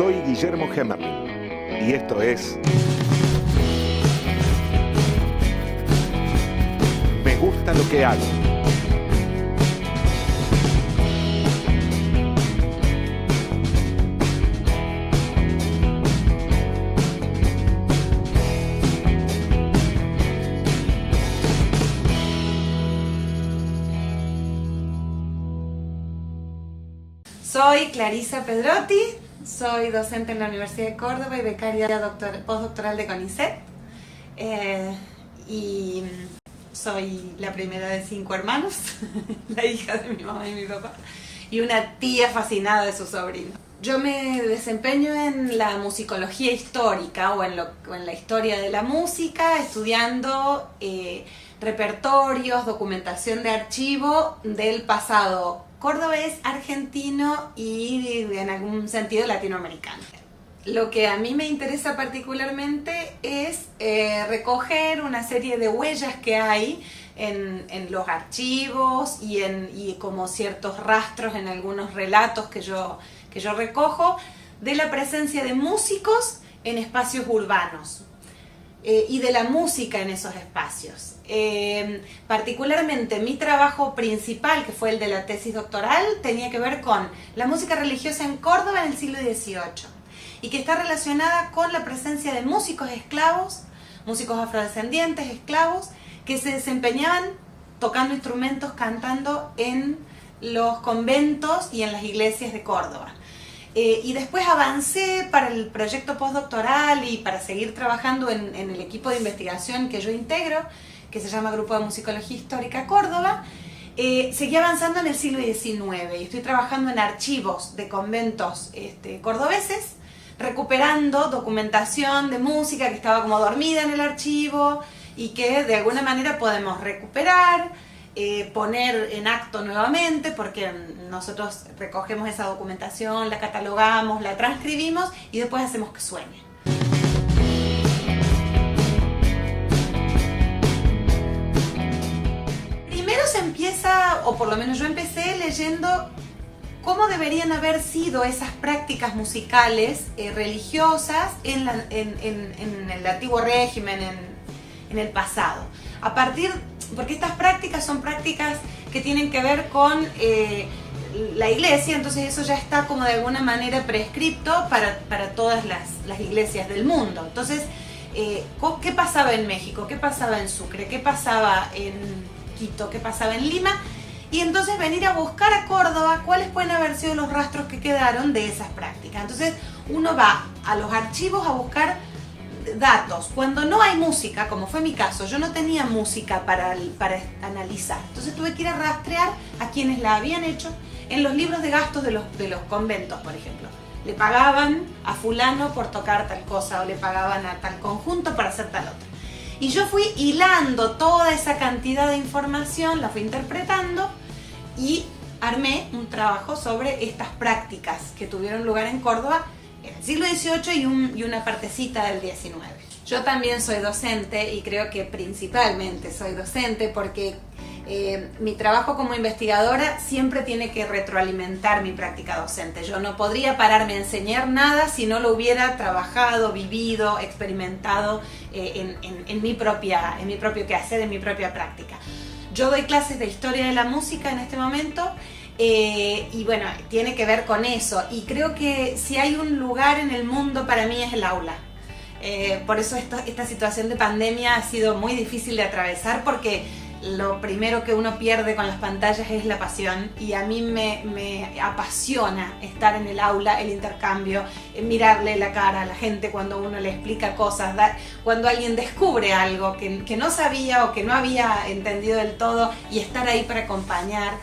Soy Guillermo Hemmerling y esto es Me gusta lo que hago. Soy Clarisa Pedrotti, soy docente en la Universidad de Córdoba y becaria postdoctoral de CONICET. Y soy la primera de 5 hermanos, la hija de mi mamá y mi papá, y una tía fascinada de su sobrino. Yo me desempeño en la musicología histórica o en la historia de la música, estudiando repertorios, documentación de archivo del pasado cordobés, argentino y en algún sentido latinoamericano. Lo que a mí me interesa particularmente es recoger una serie de huellas que hay en los archivos y como ciertos rastros en algunos relatos que yo recojo de la presencia de músicos en espacios urbanos y de la música en esos espacios. Particularmente mi trabajo principal, que fue el de la tesis doctoral, tenía que ver con la música religiosa en Córdoba en el siglo XVIII y que está relacionada con la presencia de músicos esclavos, músicos afrodescendientes esclavos, que se desempeñaban tocando instrumentos, cantando en los conventos y en las iglesias de Córdoba. Y después avancé para el proyecto postdoctoral y para seguir trabajando en el equipo de investigación que yo integro, que se llama Grupo de Musicología Histórica Córdoba. Seguí avanzando en el siglo XIX y estoy trabajando en archivos de conventos cordobeses, recuperando documentación de música que estaba como dormida en el archivo y que de alguna manera podemos recuperar, poner en acto nuevamente, porque nosotros recogemos esa documentación, la catalogamos, la transcribimos y después hacemos que suene. Primero se empieza, o por lo menos yo empecé leyendo cómo deberían haber sido esas prácticas musicales religiosas en el antiguo régimen, en el pasado. Porque estas prácticas son prácticas que tienen que ver con la iglesia, entonces eso ya está como de alguna manera prescripto para todas las iglesias del mundo. Entonces, ¿qué pasaba en México? ¿Qué pasaba en Sucre? ¿Qué pasaba en Quito? ¿Qué pasaba en Lima? Y entonces venir a buscar a Córdoba cuáles pueden haber sido los rastros que quedaron de esas prácticas. Entonces uno va a los archivos a buscar datos. Cuando no hay música, como fue mi caso, yo no tenía música para analizar. Entonces tuve que ir a rastrear a quienes la habían hecho en los libros de gastos de los conventos, por ejemplo. Le pagaban a fulano por tocar tal cosa o le pagaban a tal conjunto para hacer tal otra. Y yo fui hilando toda esa cantidad de información, la fui interpretando y armé un trabajo sobre estas prácticas que tuvieron lugar en Córdoba en el siglo XVIII y una partecita del XIX. Yo también soy docente y creo que principalmente soy docente porque mi trabajo como investigadora siempre tiene que retroalimentar mi práctica docente. Yo no podría pararme a enseñar nada si no lo hubiera trabajado, vivido, experimentado en mi propio quehacer, en mi propia práctica. Yo doy clases de historia de la música en este momento y bueno, tiene que ver con eso. Y creo que si hay un lugar en el mundo para mí es el aula. Por eso esta situación de pandemia ha sido muy difícil de atravesar porque lo primero que uno pierde con las pantallas es la pasión y a mí me apasiona estar en el aula, el intercambio, mirarle la cara a la gente cuando uno le explica cosas, cuando alguien descubre algo que no sabía o que no había entendido del todo y estar ahí para acompañar,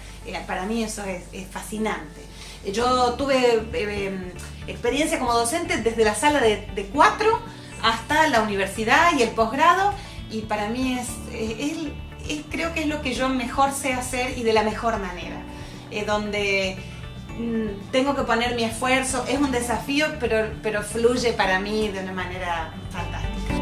para mí eso es fascinante. Yo tuve experiencia como docente desde la sala de 4 hasta la universidad y el posgrado y para mí creo que es lo que yo mejor sé hacer y de la mejor manera, donde tengo que poner mi esfuerzo, es un desafío, pero fluye para mí de una manera fantástica.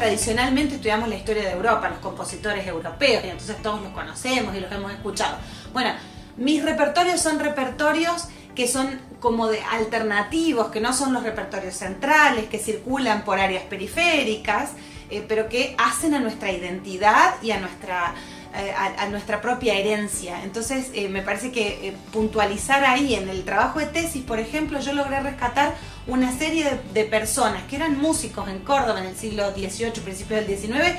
tradicionalmente estudiamos la historia de Europa, los compositores europeos, y entonces todos los conocemos y los hemos escuchado. Bueno, mis repertorios son repertorios que son como de alternativos, que no son los repertorios centrales, que circulan por áreas periféricas, pero que hacen a nuestra identidad y a nuestra propia herencia. Entonces me parece que puntualizar ahí en el trabajo de tesis, por ejemplo, yo logré rescatar una serie de personas que eran músicos en Córdoba en el siglo XVIII, principios del XIX,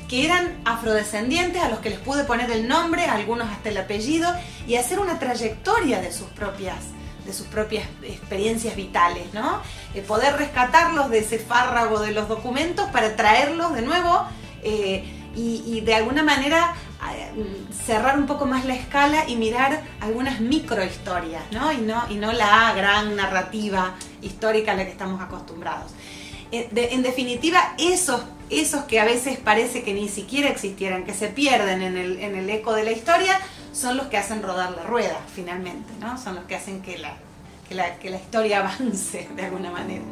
que eran afrodescendientes, a los que les pude poner el nombre, a algunos hasta el apellido, y hacer una trayectoria de sus propias experiencias vitales, ¿no? Poder rescatarlos de ese fárrago de los documentos para traerlos de nuevo y de alguna manera cerrar un poco más la escala y mirar algunas microhistorias, ¿no? Y no la gran narrativa histórica a la que estamos acostumbrados. En definitiva, esos que a veces parece que ni siquiera existieran, que se pierden en el eco de la historia, son los que hacen rodar la rueda, finalmente, ¿no? Son los que hacen que la historia avance de alguna manera.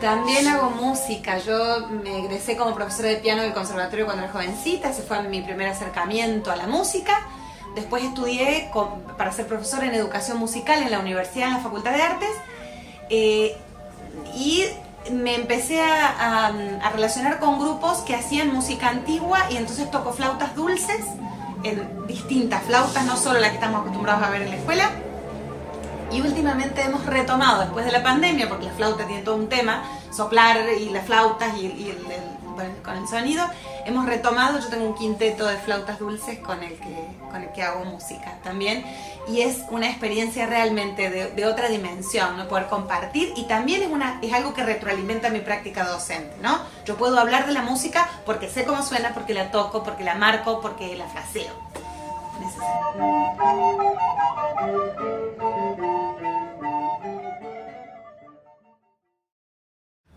También hago música. Yo me egresé como profesora de piano del conservatorio cuando era jovencita. Ese fue mi primer acercamiento a la música. Después estudié para ser profesora en educación musical en la universidad, en la Facultad de Artes, y me empecé a relacionar con grupos que hacían música antigua, y entonces toco flautas dulces, en distintas flautas, no solo la que estamos acostumbrados a ver en la escuela. Y últimamente hemos retomado, después de la pandemia, porque la flauta tiene todo un tema, soplar y las flautas con el sonido, hemos retomado. Yo tengo un quinteto de flautas dulces con el que hago música también, y es una experiencia realmente de otra dimensión, ¿no? Poder compartir, y también es algo que retroalimenta mi práctica docente, ¿no? Yo puedo hablar de la música porque sé cómo suena, porque la toco, porque la marco, porque la fraseo.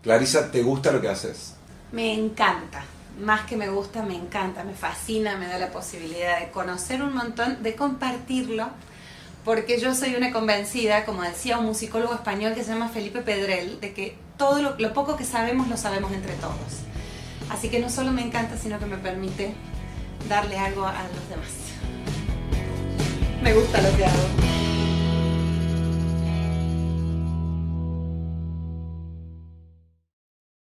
Clarisa, ¿te gusta lo que haces? Me encanta, más que me gusta, me encanta, me fascina, me da la posibilidad de conocer un montón, de compartirlo, porque yo soy una convencida, como decía un musicólogo español que se llama Felipe Pedrell, de que todo lo poco que sabemos lo sabemos entre todos. Así que no solo me encanta, sino que me permite darle algo a los demás. Me gusta lo que hago.